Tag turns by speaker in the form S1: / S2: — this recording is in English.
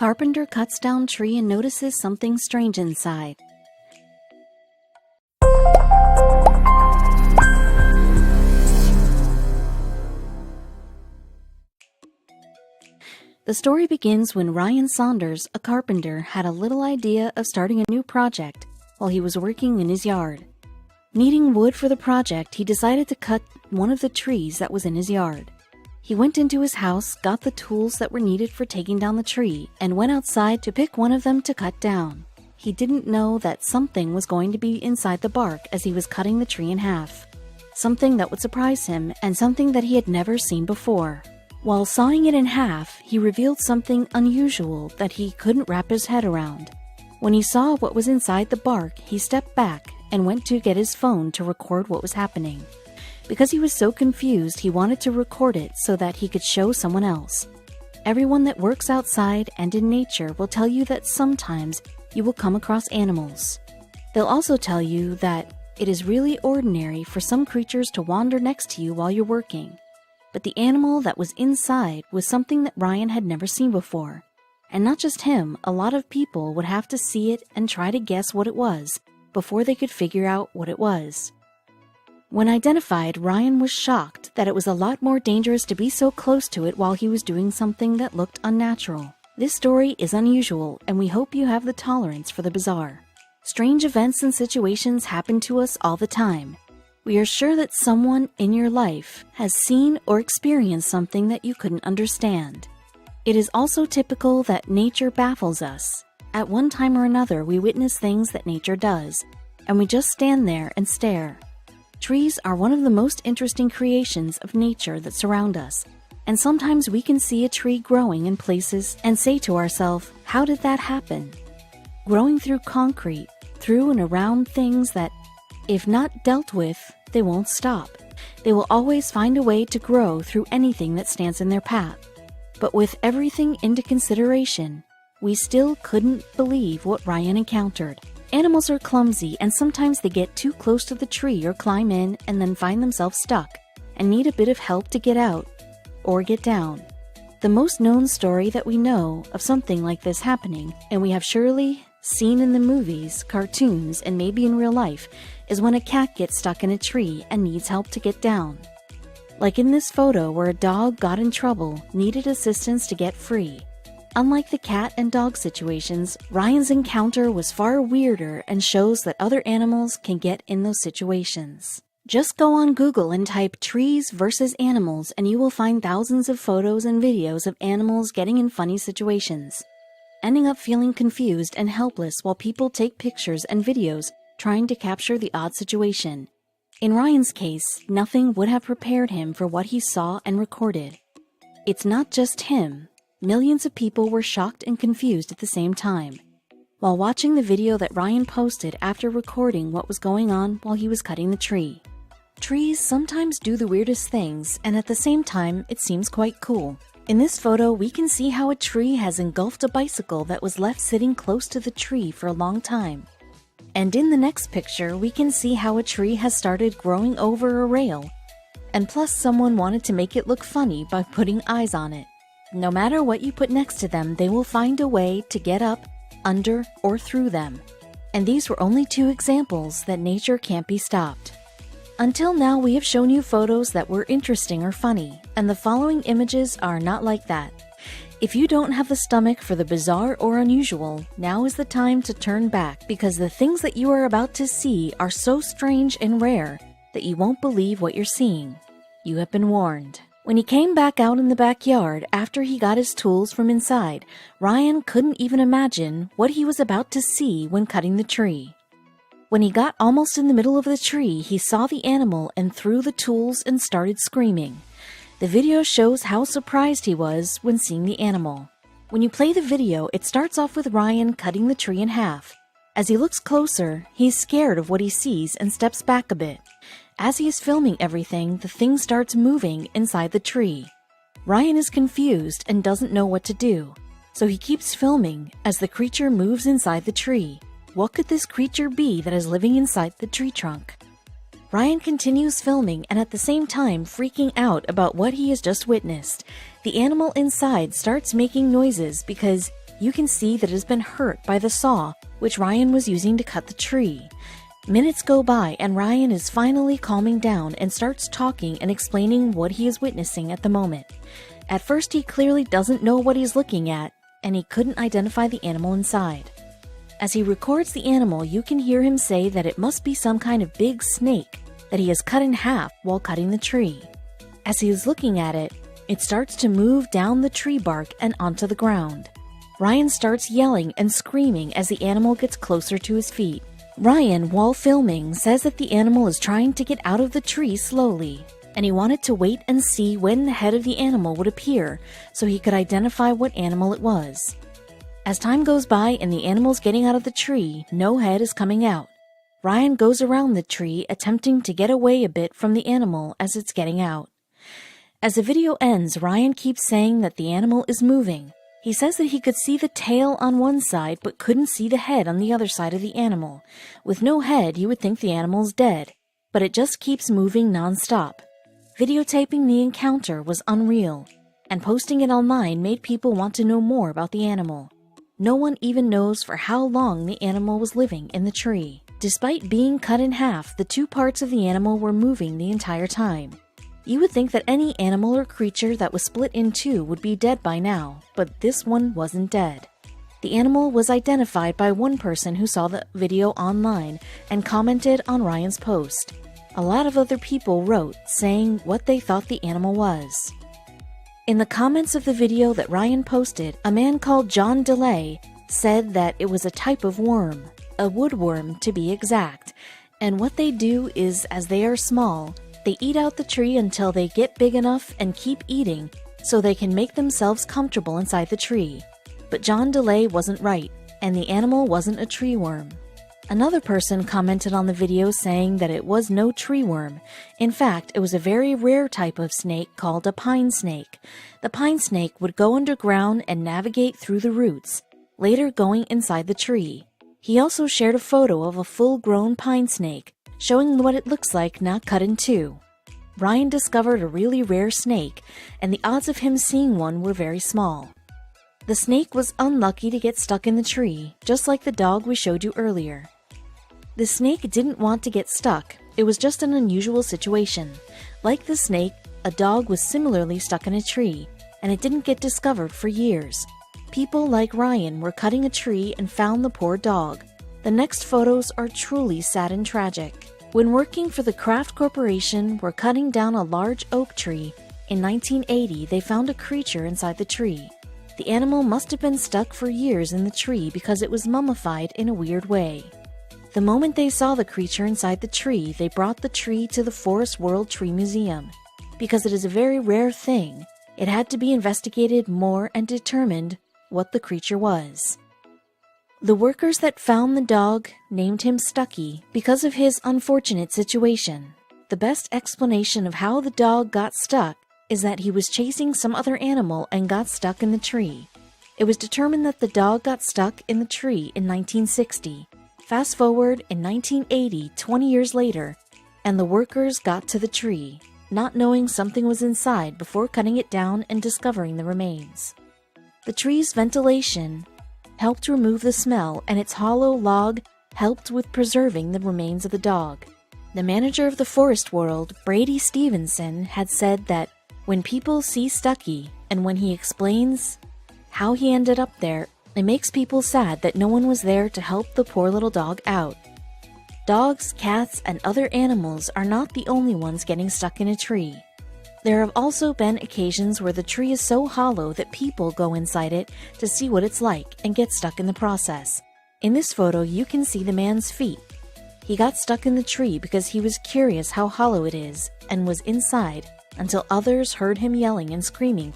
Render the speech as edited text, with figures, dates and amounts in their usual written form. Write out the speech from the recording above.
S1: Carpenter cuts down tree and notices something strange inside. The story begins when Ryan Saunders, a carpenter, had a little idea of starting a new project while he was working in his yard. Needing wood for the project, he decided to cut one of the trees that was in his yard. He went into his house, got the tools that were needed for taking down the tree, and went outside to pick one of them to cut down. He didn't know that something was going to be inside the bark as he was cutting the tree in half. Something that would surprise him, and something that he had never seen before. While sawing it in half, he revealed something unusual that he couldn't wrap his head around. When he saw what was inside the bark, he stepped back and went to get his phone to record what was happening. Because he was so confused, he wanted to record it so that he could show someone else. Everyone that works outside and in nature will tell you that sometimes you will come across animals. They'll also tell you that it is really ordinary for some creatures to wander next to you while you're working. But the animal that was inside was something that Ryan had never seen before. And not just him, a lot of people would have to see it and try to guess what it was before they could figure out what it was. When identified, Ryan was shocked that it was a lot more dangerous to be so close to it while he was doing something that looked unnatural. This story is unusual, and we hope you have the tolerance for the bizarre. Strange events and situations happen to us all the time. We are sure that someone in your life has seen or experienced something that you couldn't understand. It is also typical that nature baffles us. At one time or another, we witness things that nature does, and we just stand there and stare. Trees are one of the most interesting creations of nature that surround us, and sometimes we can see a tree growing in places and say to ourselves, how did that happen? Growing through concrete, through and around things that, if not dealt with, they won't stop. They will always find a way to grow through anything that stands in their path. But with everything into consideration, we still couldn't believe what Ryan encountered. Animals are clumsy, and sometimes they get too close to the tree or climb in and then find themselves stuck and need a bit of help to get out or get down. The most known story that we know of something like this happening, and we have surely seen in the movies, cartoons, and maybe in real life, is when a cat gets stuck in a tree and needs help to get down. Like in this photo where a dog got in trouble, needed assistance to get free. Unlike the cat and dog situations, Ryan's encounter was far weirder and shows that other animals can get in those situations. Just go on Google and type trees versus animals and you will find thousands of photos and videos of animals getting in funny situations, ending up feeling confused and helpless while people take pictures and videos trying to capture the odd situation. In Ryan's case, nothing would have prepared him for what he saw and recorded. It's not just him. Millions of people were shocked and confused at the same time, while watching the video that Ryan posted after recording what was going on while he was cutting the tree. Trees sometimes do the weirdest things, and at the same time, it seems quite cool. In this photo, we can see how a tree has engulfed a bicycle that was left sitting close to the tree for a long time. And in the next picture, we can see how a tree has started growing over a rail, and plus someone wanted to make it look funny by putting eyes on it. No matter what you put next to them, they will find a way to get up, under, or through them. And these were only two examples that nature can't be stopped. Until now, we have shown you photos that were interesting or funny, and the following images are not like that. If you don't have the stomach for the bizarre or unusual, now is the time to turn back, because the things that you are about to see are so strange and rare that you won't believe what you're seeing. You have been warned. When he came back out in the backyard after he got his tools from inside, Ryan couldn't even imagine what he was about to see when cutting the tree. When he got almost in the middle of the tree, he saw the animal and threw the tools and started screaming. The video shows how surprised he was when seeing the animal. When you play the video, it starts off with Ryan cutting the tree in half. As he looks closer, he's scared of what he sees and steps back a bit. As he is filming everything, the thing starts moving inside the tree. Ryan is confused and doesn't know what to do, so he keeps filming as the creature moves inside the tree. What could this creature be that is living inside the tree trunk? Ryan continues filming and at the same time freaking out about what he has just witnessed. The animal inside starts making noises because you can see that it has been hurt by the saw which Ryan was using to cut the tree. Minutes go by and Ryan is finally calming down and starts talking and explaining what he is witnessing at the moment. At first he clearly doesn't know what he's looking at, and he couldn't identify the animal inside. As he records the animal, you can hear him say that it must be some kind of big snake that he has cut in half while cutting the tree. As he is looking at it, it starts to move down the tree bark and onto the ground. Ryan starts yelling and screaming as the animal gets closer to his feet. Ryan, while filming, says that the animal is trying to get out of the tree slowly, and he wanted to wait and see when the head of the animal would appear so he could identify what animal it was. As time goes by and the animal's getting out of the tree, no head is coming out. Ryan goes around the tree, attempting to get away a bit from the animal as it's getting out. As the video ends, Ryan keeps saying that the animal is moving. He says that he could see the tail on one side but couldn't see the head on the other side of the animal. With no head, you would think the animal's dead, but it just keeps moving non-stop. Videotaping the encounter was unreal, and posting it online made people want to know more about the animal. No one even knows for how long the animal was living in the tree. Despite being cut in half, the two parts of the animal were moving the entire time. You would think that any animal or creature that was split in two would be dead by now, but this one wasn't dead. The animal was identified by one person who saw the video online and commented on Ryan's post. A lot of other people wrote, saying what they thought the animal was. In the comments of the video that Ryan posted, a man called John DeLay said that it was a type of worm, a woodworm to be exact, and what they do is, as they are small, they eat out the tree until they get big enough and keep eating so they can make themselves comfortable inside the tree. But John DeLay wasn't right, and the animal wasn't a tree worm. Another person commented on the video saying that it was no tree worm. In fact, it was a very rare type of snake called a pine snake. The pine snake would go underground and navigate through the roots, later going inside the tree. He also shared a photo of a full-grown pine snake, showing what it looks like not cut in two. Ryan discovered a really rare snake, and the odds of him seeing one were very small. The snake was unlucky to get stuck in the tree, just like the dog we showed you earlier. The snake didn't want to get stuck, it was just an unusual situation. Like the snake, a dog was similarly stuck in a tree, and it didn't get discovered for years. People like Ryan were cutting a tree and found the poor dog. The next photos are truly sad and tragic. When working for the Kraft Corporation were cutting down a large oak tree, in 1980 they found a creature inside the tree. The animal must have been stuck for years in the tree because it was mummified in a weird way. The moment they saw the creature inside the tree, they brought the tree to the Forest World Tree Museum. Because it is a very rare thing, it had to be investigated more and determined what the creature was. The workers that found the dog named him Stucky because of his unfortunate situation. The best explanation of how the dog got stuck is that he was chasing some other animal and got stuck in the tree. It was determined that the dog got stuck in the tree in 1960. Fast forward in 1980, 20 years later, and the workers got to the tree, not knowing something was inside before cutting it down and discovering the remains. The tree's ventilation helped remove the smell, and its hollow log helped with preserving the remains of the dog. The manager of the Forest World, Brady Stevenson, had said that when people see Stucky and when he explains how he ended up there, it makes people sad that no one was there to help the poor little dog out. Dogs, cats, and other animals are not the only ones getting stuck in a tree. There have also been occasions where the tree is so hollow that people go inside it to see what it's like and get stuck in the process. In this photo, you can see the man's feet. He got stuck in the tree because he was curious how hollow it is and was inside until others heard him yelling and screaming